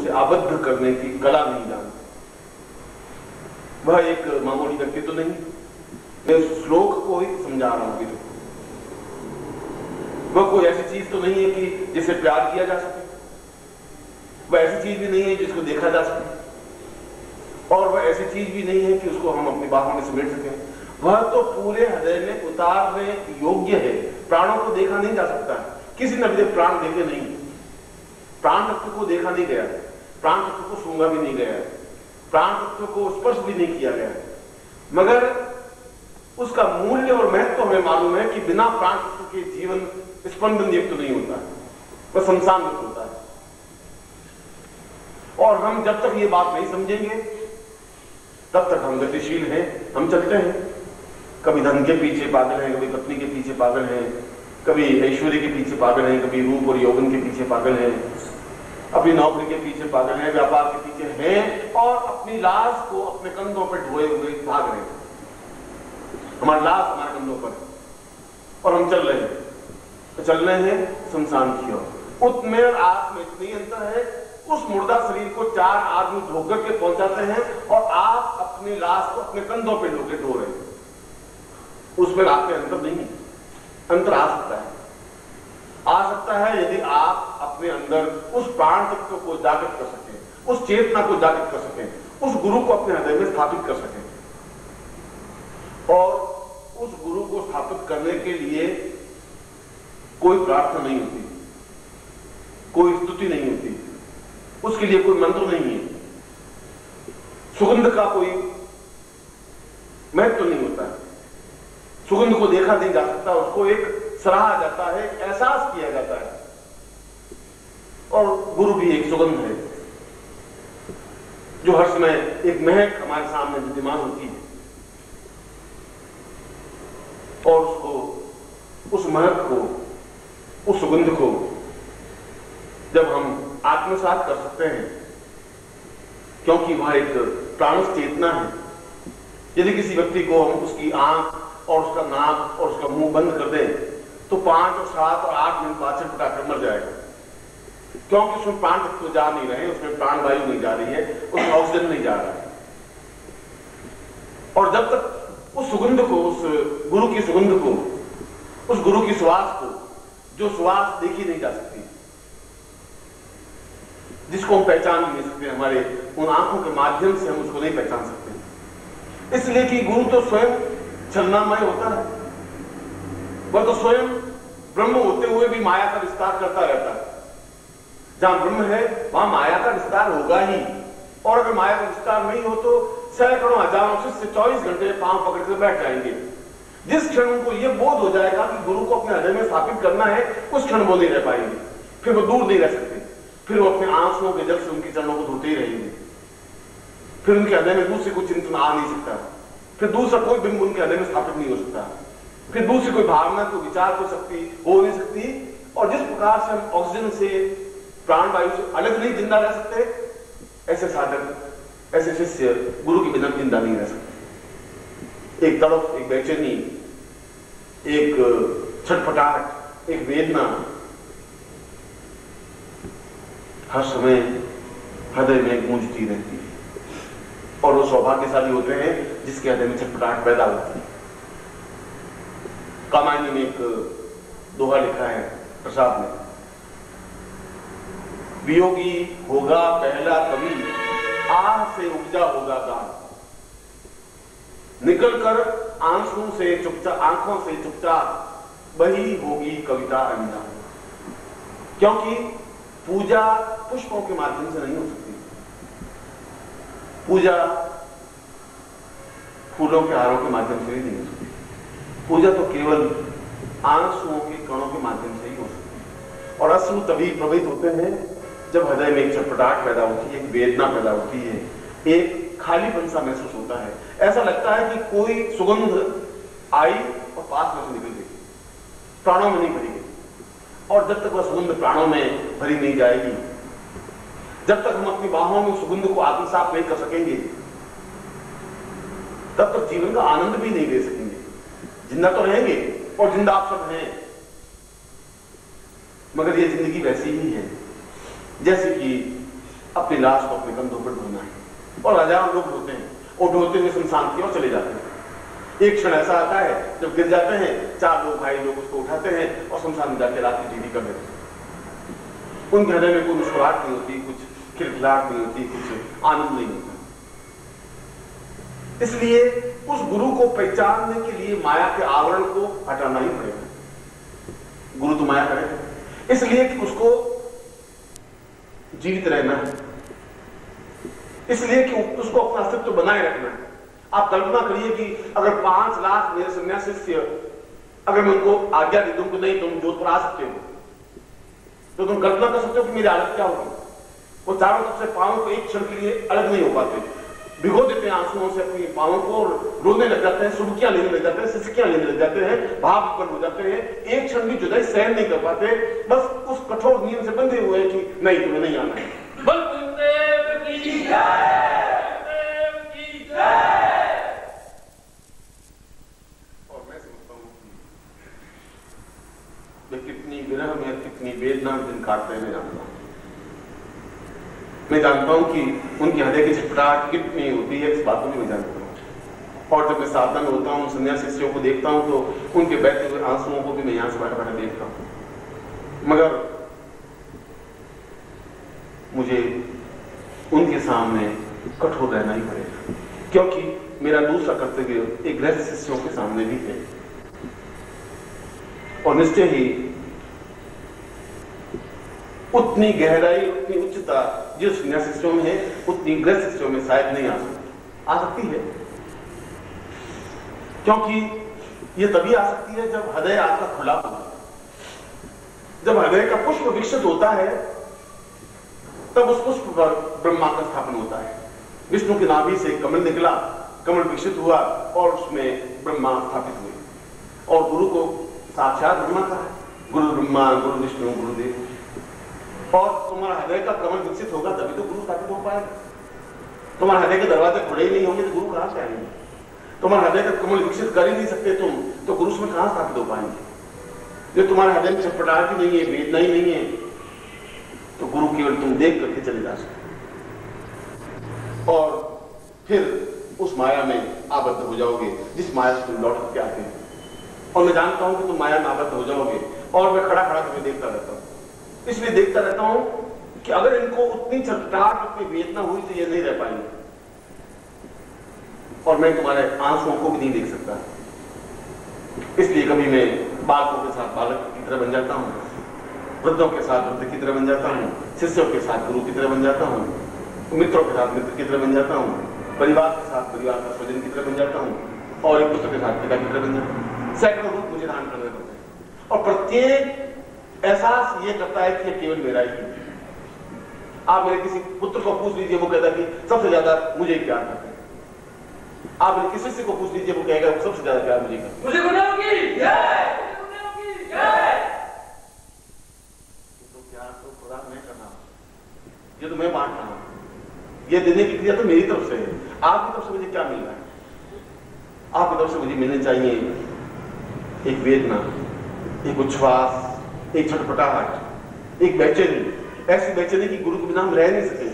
उसे आबद्ध करने की कला नहीं जानते। वह एक मामूली व्यक्ति तो नहीं, मैं उस श्लोक को ही समझा रहा हूं। वह कोई ऐसी चीज तो नहीं है कि जिसे प्यार किया जा सके, वह ऐसी चीज भी नहीं है जिसको देखा जा सके, और वह ऐसी चीज भी नहीं है कि उसको हम अपनी बाहों में समेट सकें। वह तो पूरे हृदय में उतारने योग्य है। प्राणों को देखा नहीं जा सकता है, किसी ने भी प्राण देखे नहीं, प्राण तत्व को देखा नहीं गया, प्राण तत्व को सूंघा भी नहीं गया, प्राण तत्व को स्पर्श भी नहीं किया गया, मगर उसका मूल्य और महत्व हमें मालूम है कि बिना प्राण तत्व के जीवन स्पंदन युक्त नहीं होता है, वह शमशान युक्त होता है। और हम जब तक ये बात नहीं समझेंगे तब तक हम गतिशील हैं, हम चलते हैं। कभी धन के पीछे पागल हैं, कभी पत्नी के पीछे पागल हैं, कभी ऐश्वर्य के पीछे पागल हैं, कभी रूप और यौवन के पीछे पागल हैं, अपनी नौकरी के पीछे पागल हैं, व्यापार के पीछे हैं, और अपनी लाश को अपने कंधों पर ढोए हुए भाग रहे हैं। हमारी लाश हमारे कंधों पर, और हम चल रहे हैं, तो चल रहे हैं शमशान की ओर। उसमें और आप में इतनी अंतर है, उस मुर्दा शरीर को 4 आदमी ढोकर के पहुंचाते हैं, और आप अपनी लाश को अपने कंधों पे ढोके ढो रहे हैं। उसमें आप में अंतर नहीं है। अंतर आ सकता है यदि आप अपने अंदर उस प्राण तत्व को जागृत कर सकें, उस चेतना को जागृत कर सकें, उस गुरु को अपने हृदय में स्थापित कर सकें। और उस गुरु को स्थापित करने के लिए कोई प्रार्थना नहीं होती, कोई स्तुति नहीं होती, उसके लिए कोई मंत्र नहीं है, सुगंध का कोई महत्व नहीं होता है, सुगंध को देखा नहीं जा सकता, उसको एक सराहा जाता है, एहसास किया जाता है। और गुरु भी एक सुगंध है जो हर समय एक महक हमारे सामने विद्यमान होती है, और उसको, उस महक को, उस सुगंध को जब हम आत्मसात कर सकते हैं, क्योंकि वह एक प्राणस्थ चेतना है। यदि किसी व्यक्ति को हम उसकी आंख और उसका नाक और उसका मुंह बंद कर दें तो 5 और 7 और 8 मिनट बाद छटपटाकर मर जाएगा, क्योंकि उसमें प्राण तत्व जा नहीं रहे, उसमें प्राण वायु नहीं जा रही है, उसमें ऑक्सीजन नहीं जा रहा है। और जब तक उस सुगंध को, उस गुरु की सुगंध को, उस गुरु की सुवास को, जो सुवास देखी नहीं जा सकती, जिसको हम पहचान नहीं सकते, हमारे उन आंखों के माध्यम से हम उसको नहीं पहचान सकते, इसलिए कि गुरु तो स्वयं छलनामय होता है। वह तो स्वयं ब्रह्म होते हुए भी माया का विस्तार करता रहता है। जहां ब्रह्म है वहां माया का विस्तार होगा ही, और अगर माया का विस्तार नहीं हो तो सैकड़ों हजारों शिष्य 24 घंटे पांव पकड़ कर बैठ जाएंगे। जिस क्षण उनको यह बोध हो जाएगा कि गुरु को अपने हृदय में स्थापित करना है, उस क्षण वो नहीं रह पाएंगे, फिर वो दूर नहीं रह सकते, फिर वो अपने आंसुओं के जल से उनके चरणों को धोते ही रहेंगे, फिर उनके हृदय में दूसरे कोई चिंतन आ नहीं सकता, फिर दूसरा कोई बिंब उनके हृदय में स्थापित नहीं हो सकता, फिर दूसरी कोई भावना, कोई विचार, कोई शक्ति हो नहीं सकती। और जिस प्रकार से हम ऑक्सीजन से, प्राण वायु से अलग नहीं जिंदा रह सकते, ऐसे साधक, ऐसे शिष्य गुरु के बिना जिंदा नहीं रह सकते। एक तड़प, एक बेचैनी, एक छटपटाहट, एक वेदना हर समय हृदय में गूंजती रहती है, और वो सौभाग्यशाली होते हैं जिसके हृदय में छटपटाहट पैदा होती है। कामायनी में एक दोहा लिखा है प्रसाद ने, वियोगी होगा पहला कवि, आह से उपजा होगा गान, निकलकर आंसू से चुपचाप, आंखों से चुपचाप वही होगी कविता अंधा। क्योंकि पूजा पुष्पों के माध्यम से नहीं हो सकती, पूजा फूलों के हारों के माध्यम से भी नहीं हो सकती, पूजा तो केवल आंसुओं के कणों के माध्यम से ही हो सकती है। और अश्रु तभी प्रभावित होते हैं जब हृदय में एक छटपटाहट पैदा होती है, एक वेदना पैदा होती है, एक खालीपन सा महसूस होता है। ऐसा लगता है कि कोई सुगंध आई और पास में से निकल गई, प्राणों में नहीं भरी गई। और जब तक वह सुगंध प्राणों में भरी नहीं जाएगी, जब तक हम अपनी बाहों में सुगंध को आत्मसात नहीं कर सकेंगे, तब तक जीवन का आनंद भी नहीं ले सकेंगे। जिंदा तो रहेंगे, और जिंदा आप सब हैं, मगर ये जिंदगी वैसी ही है जैसे कि अपनी लाश को अपने कंधों पर ढोना है। और हजारों लोग ढोते हैं और ढोते हुए शमशान की ओर चले जाते हैं। एक क्षण ऐसा आता है जब गिर जाते हैं, 4 लोग भाई लोग उसको उठाते हैं और शमशान में जाके रात की ड्यूटी कर देते हैं। उनके हृदय में कोई मुस्कुराहट नहीं होती, कुछ खिलखिलाहट नहीं होती, कुछ आनंद नहीं होता। इसलिए उस गुरु को पहचानने के लिए माया के आवरण को हटाना ही पड़ेगा। गुरु तो माया करेगा, इसलिए कि उसको जीवित रहना है, इसलिए कि उसको अपना अस्तित्व बनाए रखना है। आप कल्पना करिए कि अगर 5 लाख मेरे सन्यासी शिष्य, अगर मैं उनको आज्ञा दे दूं कि नहीं तुम जोधपुर आ सकते हो, तो तुम कल्पना कर सकते हो कि मेरी हालत क्या होगी। वो चारों तरफ से पांवों को एक क्षण के लिए अलग नहीं हो पाते, भिगो देते हैं आंसुओं से अपनी पांवों को और रोने लग जाते हैं, सुबकियां लेने लग जाते हैं, सिसकियां लेने लग जाते हैं, भाव उत्पन्न हो जाते हैं। एक क्षण भी जुदाई सहन नहीं कर पाते, बस उस कठोर नियम से बंधे हुए हैं कि नहीं तुम्हें नहीं आना है। बलदेव की जय, बलदेव की जय। और मैं समझता हूं वे कितनी विरह में कितनी वेदना दिन काटते हैं मैं जानता हूं कि उनके हृदय की छटपटाहट कितनी होती है, इस बात को भी मैं जानता हूं। और जब मैं साधना में होता हूं, सन्यासी शिष्यों को देखता हूं तो उनके बहते हुए आंसुओं को भी मैं यहां से बैठा बैठा देखता हूं। मगर मुझे उनके सामने कठोर रहना ही पड़ेगा, क्योंकि मेरा दूसरा कर्तव्य एक गृहस्थ शिष्यों के सामने भी है। और निश्चय ही उतनी गहराई, उतनी उच्चता जो सन्यासी शिष्यों में है, उतनी गृहस्थ शिष्यों में शायद नहीं आ सकती है। क्योंकि ये तभी आ सकती है जब हृदय आपका खुला होगा। जब हृदय का पुष्प विकसित होता है तब उस पुष्प पर ब्रह्मा का स्थापन होता है। विष्णु की नाभि से कमल निकला, कमल विकसित हुआ और उसमें ब्रह्मा स्थापित हुए। और गुरु को साक्षात ब्रह्मा कहा, गुरु ब्रह्मा गुरु विष्णु गुरुदेव। और तुम्हारा हृदय का कमल विकसित होगा तभी तो गुरु स्थापित हो पाएगा। तुम्हारे हृदय के दरवाजे खुले ही नहीं होंगे तो गुरु कहां से आएंगे। तुम्हारे हृदय का कमल विकसित कर ही नहीं सकते तुम, तो गुरु उसमें कहां स्थापित हो पाएंगे। जो तुम्हारे हृदय में छटपटाहट ही नहीं है, वेदना ही नहीं है, तो गुरु केवल तुम देख करके चले जा सकते और फिर उस माया में आबद्ध हो जाओगे जिस माया से तुम लौट करके आते हैं। और मैं जानता हूं कि तुम माया में आबद्ध हो जाओगे और मैं खड़ा खड़ा तुम्हें देखता रहता हूं। इसलिए देखता रहता हूं कि अगर इनको उतनी छटपटाहट, उतनी वेदना हुई तो ये नहीं रह पाएंगे। और मैं तुम्हारे आंसुओं को भी नहीं देख सकता, इसलिए कभी मैं बालकों के साथ बालक की तरह बन जाता हूं, वृद्धों के साथ वृद्ध की तरह बन जाता हूं, शिष्यों के साथ गुरु की तरह बन जाता हूं, मित्रों के साथ मित्र की तरह बन जाता हूं, परिवार के साथ परिवार का स्वजन की तरह बन जाता हूं और एक पुत्र के साथ पिता की तरह बन जाता हूं। सैकड़ों रूप मुझे धारण करने पड़ते हैं और प्रत्येक एहसास ये करता है कि केवल मेरा ही है। आप मेरे किसी पुत्र को पूछ लीजिए, वो कहता है कि सबसे ज्यादा मुझे प्यार करते हैं। आप मेरे किसी को पूछ लीजिए, वो कहेगा सबसे ज्यादा प्यार मुझे करते हैं। मुझे गुनाहों की जय, गुनाहों की जय। तो प्यार तो खुदा मैं कर रहा हूं, ये तो मैं बांट रहा हूं, ये देने की क्रिया तो मेरी तरफ से है। आपकी तरफ से मुझे क्या मिल रहा है? आपकी तरफ से मुझे मिलने चाहिए एक वेदना, एक उच्छ्वास, एक छटपटाहट, एक बेचैनी, ऐसी बेचैनी कि गुरु के बिना हम रह नहीं सके।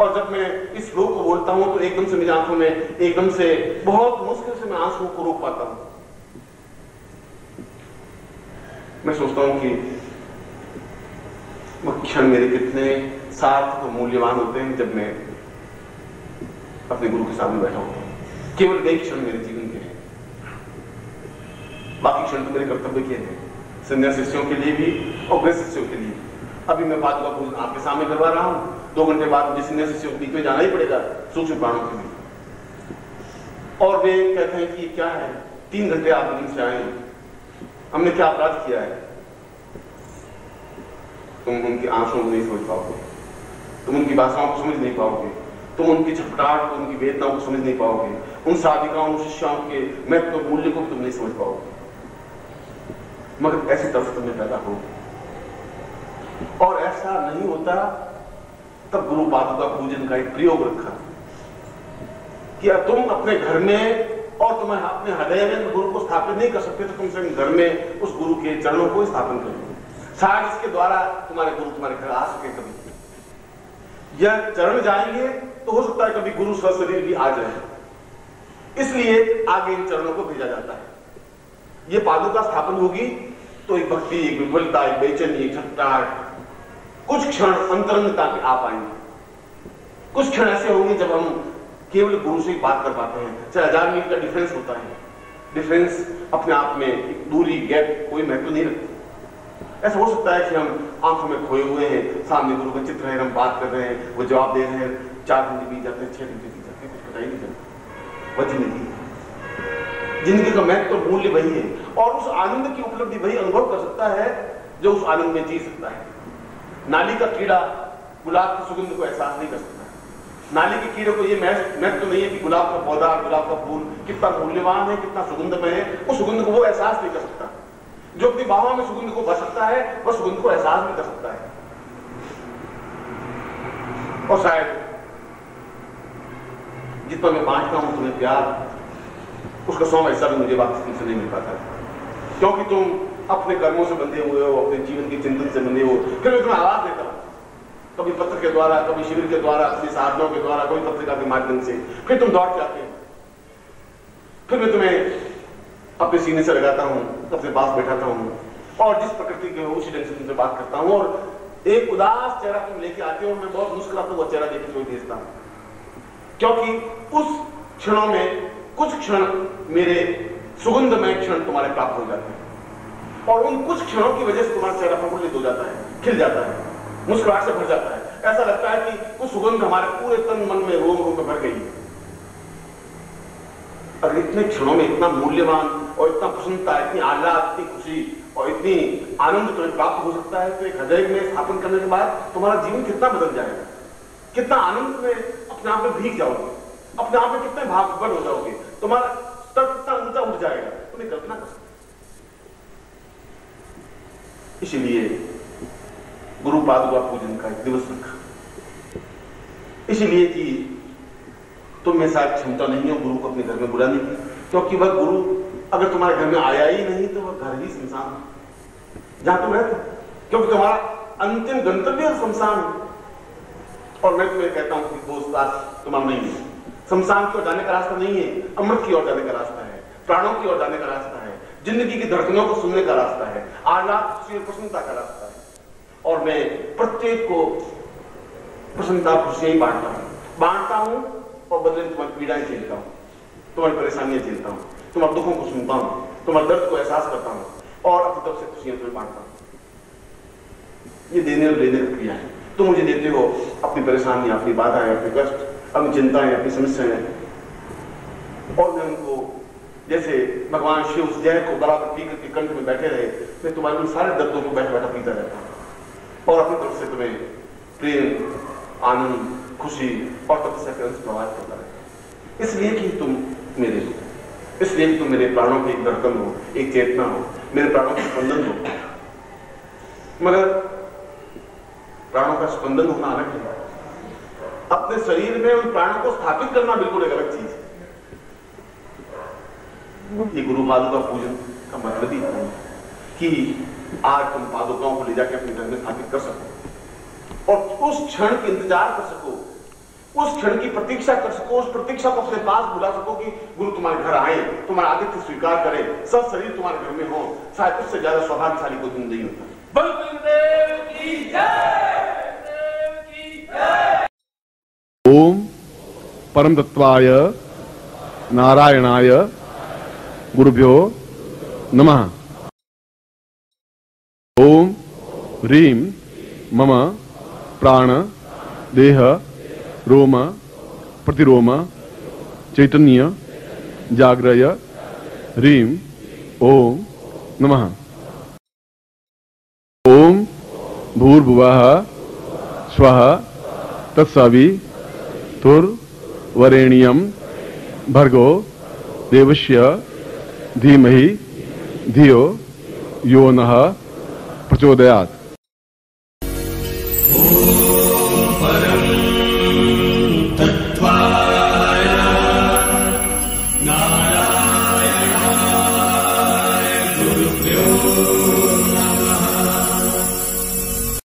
और जब मैं इस श्लोक को बोलता हूं तो एकदम से मेरी आंखों में एकदम से बहुत मुश्किल से मैं आंसुओं को रोक पाता हूं। मैं सोचता हूं कि वो क्षण मेरे कितने सार्थक और मूल्यवान होते हैं जब मैं अपने गुरु के सामने बैठा हूं। केवल एक क्षण मेरे जीवन के हैं, बाकी क्षण तो मेरे कर्तव्य के हैं, सन्यासी शिष्यों के लिए भी और गृहस्थ शिष्यों के लिए। अभी मैं पादुका पूजन आपके सामने करवा रहा हूं, 2 घंटे बाद मुझे सन्यासी शिष्यों के बीच में जाना ही पड़ेगा, सूक्ष्म प्राणों के लिए। और वे कहते हैं कि क्या है, 3 घंटे आप दिन से आए, हमने क्या अपराध किया है? तुम उनकी आंसुओं को नहीं समझ पाओगे, तुम उनकी भाषाओं को समझ नहीं पाओगे, तुम उनकी छटपटाहट को, उनकी वेदनाओं को समझ नहीं पाओगे, उन साधिकाओं, शिष्यों के महत्व मूल्य को तुम नहीं समझ पाओगे। मगर ऐसी तरफ तुम्हें पैदा हो, और ऐसा नहीं होता तब गुरु पादुका पूजन का एक प्रयोग रखा कि तुम अपने घर में और तुम अपने हृदय में गुरु को स्थापित नहीं कर सकते, तो तुमसे घर में उस गुरु के चरणों को स्थापन करो। शायद इसके द्वारा तुम्हारे गुरु तुम्हारे घर आ सके कभी। या चरण जाएंगे तो हो सकता है कभी गुरु सशरीर भी आ जाए, इसलिए आगे इन चरणों को भेजा जाता है। ये पादुका स्थापन होगी तो एक भक्ति, एक विफलता, एक बेचैनी, एक छटपटाहट, कुछ क्षण अंतरंगता में आ पाएंगे। कुछ क्षण ऐसे होंगे जब हम केवल गुरु से बात कर पाते हैं। चाहे 1000 मील का डिफरेंस होता है, डिफरेंस अपने आप में एक दूरी, गैप कोई महत्व नहीं रखती। ऐसा हो सकता है कि हम आंखों में खोए हुए हैं, सामने गुरु का चित्र है, हम बात कर रहे हैं, वो जवाब दे रहे हैं, 4 घंटे बीत जाते हैं, 6 घंटे बीत जाते हैं, कुछ पता ही नहीं चलता। वह जिंदगी का महत्व तो मूल्य वही है, और उस आनंद की उपलब्धि वही अनुभव कर सकता है जो उस आनंद में जी सकता है। नाली का कीड़ा गुलाब की सुगंध को एहसास नहीं कर सकता। नाली के कीड़े को ये महत्व तो नहीं है कि गुलाब का पौधा, गुलाब का फूल कितना मूल्यवान है, कितना सुगंधमय है, उस सुगंध को वो एहसास नहीं कर सकता। जो अपनी बाहों में सुगंध को भर सकता है, वह सुगंध को एहसास नहीं कर सकता है। और शायद जितना मैं बांटता हूं तुम्हें प्यार, उसका 100वां हिस्सा भी मुझे वापस तुमसे नहीं मिल पाता, क्योंकि तुम अपने कर्मों से बंधे हुए हो, अपने जीवन के चिंतन से बंधे हो। फिर मैं तुम्हें आवाज देता हूं, कभी पत्र के द्वारा, कभी शिविर के द्वारा, कभी साधनों के द्वारा, कोई पत्रिका के माध्यम से, फिर तुम दौड़ के आते हो। फिर मैं तुम्हें अपने सीने से लगाता हूं, अपने पास बैठाता हूं, और जिस प्रकृति के हो उसी ढंग से तुमसे बात करता हूं, और एक उदास चेहरा तुम लेके आते हो, और मैं बहुत मुस्कुराता हुआ चेहरा लेकर तुम्हें भेजता हूं, क्योंकि उस क्षणों में कुछ क्षण मेरे सुगंधमय क्षण तुम्हारे प्राप्त हो जाते हैं, और उन कुछ क्षणों की वजह से तुम्हारा चेहरा प्रफुल्लित हो जाता है, खिल जाता है, मुस्कुराहट से भर जाता है। ऐसा लगता है कि वो सुगंध हमारे पूरे तन मन में, रोम रोम में भर गई है। अगर इतने क्षणों में इतना मूल्यवान और इतना प्रसन्नता, इतनी आह्लाद, इतनी खुशी और इतनी आनंद तुम्हें प्राप्त हो सकता है, तो एक हृदय में स्थापन करने के बाद तुम्हारा जीवन कितना बदल जाएगा, कितना आनंद में अपने आप में भीग जाओगे, अपने आप में कितने भावुक हो जाओगे, तुम्हारा स्तर कितना ऊंचा उठ जाएगा, तुम्हें कल्पना कर सकते। इसीलिए गुरु पादुका पूजन का एक दिवस रखा, इसीलिए कि तुम में शायद क्षमता नहीं हो गुरु को अपने घर में बुलाने की, क्योंकि वह गुरु अगर तुम्हारे घर में आया ही नहीं तो वह घर ही शमशान है जहां तुम रहते, क्योंकि तुम्हारा अंतिम गंतव्य शमशान है। और मैं तुम्हें कहता हूं कि दोस्त आज तुम्हारा नहीं है, शमशान की ओर जाने का रास्ता नहीं है, अमृत की ओर जाने का रास्ता है, प्राणों की ओर जाने का रास्ता है, जिंदगी की धड़कनों को सुनने का रास्ता है, आह्लाद, खुशी और प्रसन्नता का रास्ता है। और मैं प्रत्येक को प्रसन्नता, खुशियां बांटता हूं, और बदले में तुम्हारी पीड़ाएं झेलता हूं, तुम्हारी परेशानियां झेलता हूं, तुम्हारे दुखों को सुनता हूं, तुम्हारे दर्द को एहसास करता हूं, और अपनी तरफ से खुशियां तुम्हें बांटता हूं। ये देने और लेने की क्रिया है। तुम मुझे देते हो अपनी परेशानियां, अपनी बाधाएं, अपने कष्ट, अपनी चिंताएं, अपनी समस्याएं, और मैं उनको जैसे भगवान शिव उस जय को बराबर पी करके कंठ में बैठे रहे, मैं तुम्हारे उन सारे दर्दों को बैठ बैठा पीता रहता हूं, और अपनी तरफ से तुम्हें प्रेम, आनंद, खुशी और तपस्या के अंश प्रवाहित करता रहता। इसलिए कि तुम मेरे हो, इसलिए कि तुम मेरे प्राणों की एक धड़कन हो, एक चेतना हो, मेरे प्राणों का स्पंदन हो। मगर प्राणों का स्पंदन होना अलग है, अपने शरीर में उन प्राणों को स्थापित करना बिल्कुल एक अलग चीज है। ये गुरु पादुका पूजन का मतलब ही है कि आज तुम पादुकाओं को ले जाकर अपने घर में स्थापित कर सको, और उस क्षण के इंतजार कर सको, उस क्षण की प्रतीक्षा कर सको, उस प्रतीक्षा को अपने पास बुला सको कि गुरु तुम्हारे घर आए, तुम्हारा आतिथ्य स्वीकार करे, सब शरीर तुम्हारे घर में हो। शायद उससे ज्यादा सौभाग्यशाली कोई दिन नहीं होता। ओम परम तत्वाय नारायणाय गुरुभ्यो नमः। ओम ह्रीं मम प्राण देह रोम प्रतिरोम चैतन्य जाग्रय ह्रीं ओम नमः। ओम भूर्भुवः स्वः तत्सवितुर्वरेण्यं भर्गो देवस्य धीमहि धियो यो नः प्रचोदयात्।